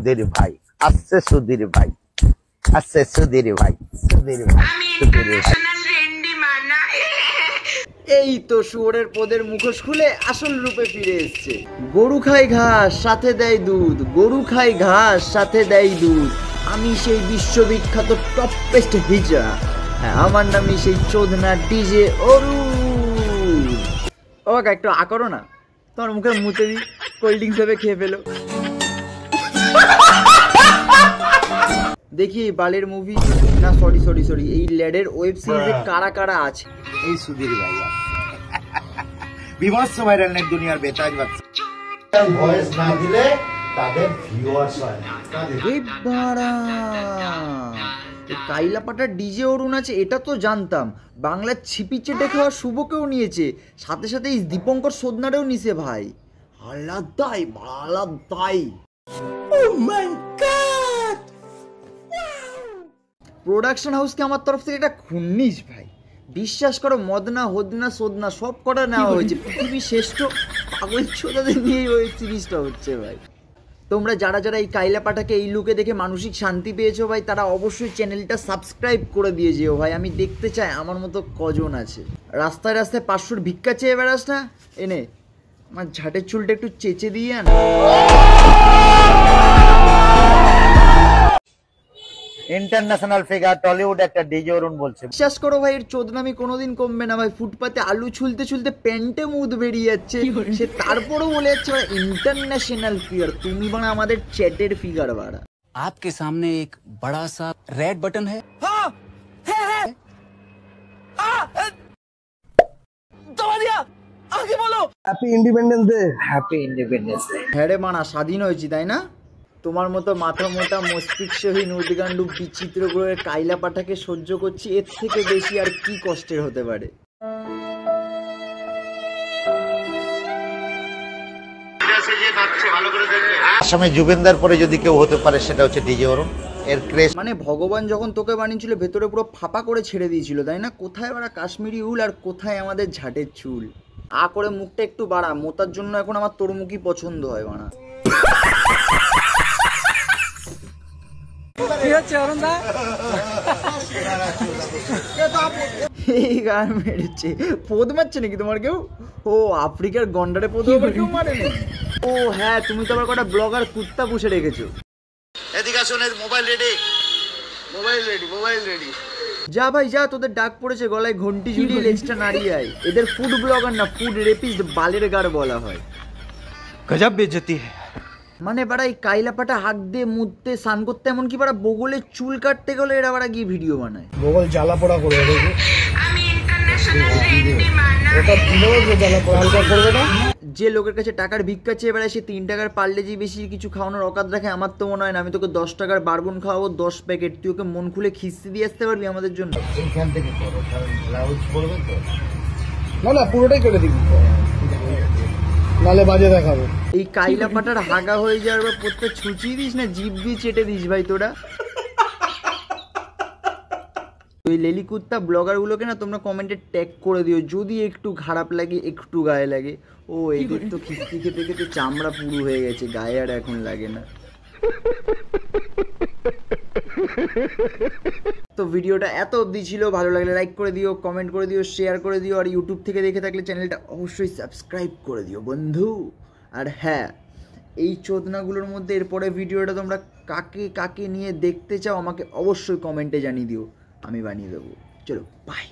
সুধীর ভাই আসছে, সুধীর ভাই আসছে, সুধীর ভাই, সুধীর ভাই, সুধীর ভাই। এই তো শুয়োরের পদের মুখোশ খুলে আসল রূপে ফিরে এসছে। গরু খায় ঘাস সাথে দেয় দুধ, গরু খায় ঘাস সাথে দেয় দুধ। আমি সেই বিশ্ববিখ্যাত টপেস্ট হিজড়া, হ্যাঁ আমার নামই সেই চোদনা ডিজে অরুণ। ও কাকা একটু আ করো না, তোমার মুখে মুতে দিই, কোল্ড ড্রিঙ্কস ভেবে খেয়ে ফেলো। দেখি এই বালের মুভি না, সরি সরি সরি, এই ল্যাডের ওয়েব সিরিজে কারা কারা আছে। এই সুধীর ভাই বিভৎস ভাইরাল নেট দুনিয়ার বেতাজ বাচ্চা, ভয়েস না দিলে তাদের ভিউয়ার্স হয় না। কাইলাপাটার ডিজে অরুণ আছে এটা তো জানতাম, বাংলার ছিপি চেটে খাওয়া শুভকেও নিয়েছে, সাথে সাথে এই দীপঙ্কর সোদনারেও নিছে ভাই। আলাদাই আলাদাই। প্রোডাকশন হাউসকে আমার তরফ থেকে এটা খুন্নিস ভাই, বিশ্বাস করো মদনা হদনা সোদনা সব কটা নেওয়া হয়েছে, পৃথিবীর শ্রেষ্ঠ পাগল ছোটাদের নিয়ে ওই সিরিজটা হচ্ছে ভাই। তোমরা যারা যারা এই কাইলাপাটাকে এই লুকে দেখে মানসিক শান্তি পেয়েছো ভাই, তারা অবশ্যই চ্যানেলটা সাবস্ক্রাইব করে দিয়ে যেও ভাই। আমি দেখতে চাই আমার মতো কজন আছে। রাস্তায় রাস্তায় 500 ভিক্ষা চেয়ে বেড়াস না, এনে আমার ঝাটের চুলটা একটু চেঁচে দিয়ে আন। ইন্টারন্যাশনাল ফিগার টলিউড একটা ডিজে অরুণ বলছে, বিশ্বাস করো ভাই এর চোদনামি কোনোদিন কমবে না ভাই। ফুটপাতে আলু ছুলতে ছুলতে প্যান্টে মুদ বেরিয়ে যাচ্ছে, সে তারপরেও বলে যাচ্ছে ভাই ইন্টারন্যাশনাল ফিগার। তুমি বানা আমাদের চ্যাটের ফিগার বাড়া। आपके सामने एक बड़ा सा रेड बटन है। Happy independence day. Happy independence day. হ্যাঁ রে মানা, স্বাধীন হয়েছি তাই না? তোমার মতো মাথা মোটা মস্তিষ্কহীন উদ্গান্ডু বিচিত্র গ্রহের কাইলাপাটাকে সহ্য করছি, এর থেকে বেশি আর কি কষ্টের হতে পারে? আসামে জুবেনদার পরে যদি কেউ হতে পারে সেটা হচ্ছে ডিজে অরুণ। এর ক্রেজ মানে ভগবান যখন তোকে বানিয়েছিল ভেতরে পুরো ফাঁপা করে ছেড়ে দিয়েছিল তাই না? কোথায় ওরা কাশ্মীরি উল আর কোথায় আমাদের ঝাটের চুল। আ করে মুখটা একটু বাড়া, মোতার জন্য এখন আমার তোর মুখই পছন্দ হয় বাড়া। এই গান মেরেছে, পোদ মারছে নাকি তোমার কেউ? ও আফ্রিকার গন্ডারে পোদ কেউ মারে নাকি? ও হ্যাঁ, তুমি তো আবার কটা ব্লগার কুত্তা পুষে রেখেছো। এদিকে আসুন, mobile ready, mobile ready, mobile ready. যা ভাই যা, তোদের ডাক পড়েছে, গলায় ঘন্টি ঝুলিয়ে লেজটা নাড়িয়ে আয়। এদের ফুড ব্লগার না, ফুড রেপিস্ট বালের গার বলা হয়। গজব বেজতি। মানে বাড়া এই কাইলাপাটা হাত দিয়ে মুততে স্নান করতে, এমনকি বাড়া বগলে চুল কাটতে গেলে এরা বাড়া গিয়ে ভিডিও বানায়। বগল জ্বালা পোড়া করে দেখি, ওটা দিলেও জ্বালা পোড়া হালকা করবে না। যে লোকের কাছে টাকার ভিক্ষা চেয়ে বেড়ায় সে 3 টাকার পার্লেজি বেশি কিছু খাওয়ানোর অকাত রাখে আমার তো মনে হয় না। আমি তোকে 10 টাকার বারবন খাওয়াবো 10 প্যাকেট, তুই ওকে মন খুলে খিস্তি দিয়ে আসতে পারবি আমাদের জন্য? এইখান থেকে করো, কারণ ব্লাউজ পরবে তো। না না পুরোটাই করে দিবি, নালে বাজে দেখাবো। এই কাইলাপাটার হাগা হয়ে যাওয়ার পর প্রত্যেক ছুচিয়ে দিস না, জিভ দিয়ে চেটে দিস ভাই তোরা। ওই লেলি কুত্তা ব্লগারগুলোকে না তোমরা কমেন্টে ট্যাগ করে দিও যদি একটু খারাপ লাগে, একটু গায়ে লাগে। ও এদের তো খিস্তি খেতে খেতে চামড়া পুরু হয়ে গেছে, গায়ে আর এখন লাগে না। তো ভিডিওটা এত অবধি ছিল, ভালো লাগলে লাইক করে দিও, কমেন্ট করে দিও, শেয়ার করে দিও, আর ইউটিউব থেকে দেখে থাকলে চ্যানেলটা অবশ্যই সাবস্ক্রাইব করে দিও বন্ধু। আর হ্যাঁ, এই চোদনাগুলোর মধ্যে এরপরে ভিডিওটা তোমরা কাকে কাকে নিয়ে দেখতে চাও আমাকে অবশ্যই কমেন্টে জানিয়ে দিও, আমি বানিয়ে দেবো। চলো বাই।